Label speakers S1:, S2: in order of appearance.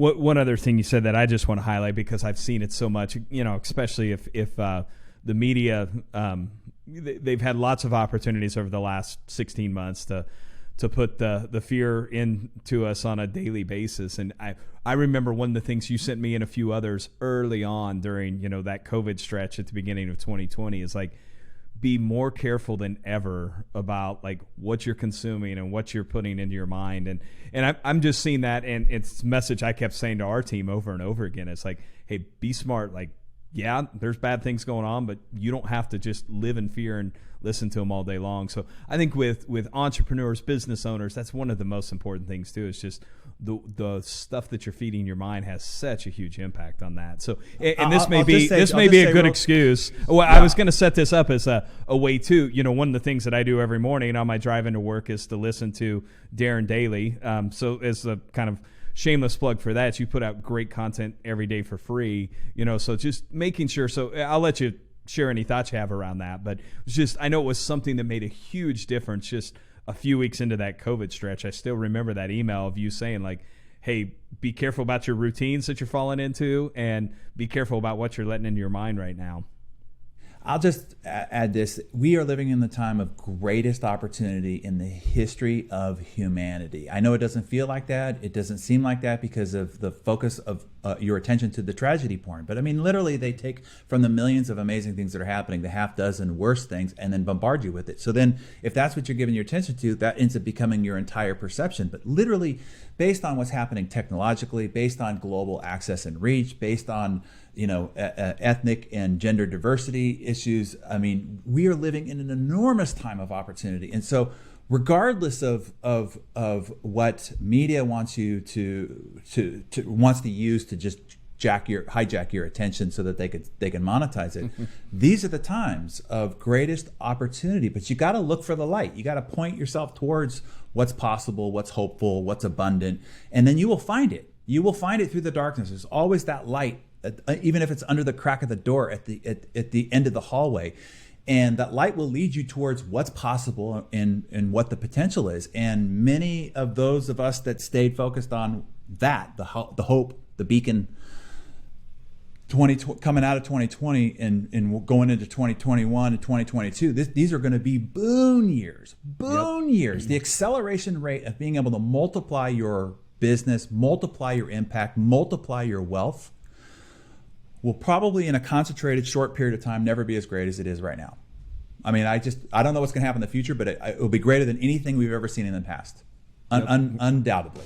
S1: One other thing you said that I just want to highlight, because I've seen it so much, especially if the media, they've had lots of opportunities over the last 16 months to put the fear into us on a daily basis. And I remember one of the things you sent me and a few others early on during, that COVID stretch at the beginning of 2020 is like, be more careful than ever about like what you're consuming and what you're putting into your mind. And I'm just seeing that, and it's a message I kept saying to our team over and over again. It's like, hey, be smart. Like, yeah, there's bad things going on, but you don't have to just live in fear and listen to them all day long. So I think with entrepreneurs, business owners, that's one of the most important things too, is just the stuff that you're feeding your mind has such a huge impact on that. So, and this may be a good excuse. Well, yeah. I was going to set this up as a way too. One of the things that I do every morning on my drive into work is to listen to Darren daily. So as a kind of shameless plug for that, you put out great content every day for free. So just making sure. So I'll let you share any thoughts you have around that, but it's just, I know it was something that made a huge difference just a few weeks into that COVID stretch. I still remember that email of you saying like, hey, be careful about your routines that you're falling into, and be careful about what you're letting into your mind right now.
S2: I'll just add this. We are living in the time of greatest opportunity in the history of humanity. I know it doesn't feel like that. It doesn't seem like that because of the focus of your attention to the tragedy porn. But I mean, literally, they take from the millions of amazing things that are happening, the half dozen worst things, and then bombard you with it. So then if that's what you're giving your attention to, that ends up becoming your entire perception. But literally, based on what's happening technologically, based on global access and reach, based on ethnic and gender diversity issues. I mean, we are living in an enormous time of opportunity. And so regardless of what media wants you wants to use to just hijack your attention so that they can monetize it. These are the times of greatest opportunity, but you got to look for the light. You got to point yourself towards what's possible, what's hopeful, what's abundant, and then you will find it. You will find it through the darkness. There's always that light, even if it's under the crack of the door at the end of the hallway. And that light will lead you towards what's possible and what the potential is. And many of those of us that stayed focused on that, the hope, the beacon, coming out of 2020 and going into 2021 and 2022, these are going to be boon years. Years. The acceleration rate of being able to multiply your business, multiply your impact, multiply your wealth will probably in a concentrated short period of time never be as great as it is right now. I mean, I don't know what's going to happen in the future, but it will be greater than anything we've ever seen in the past. Undoubtedly.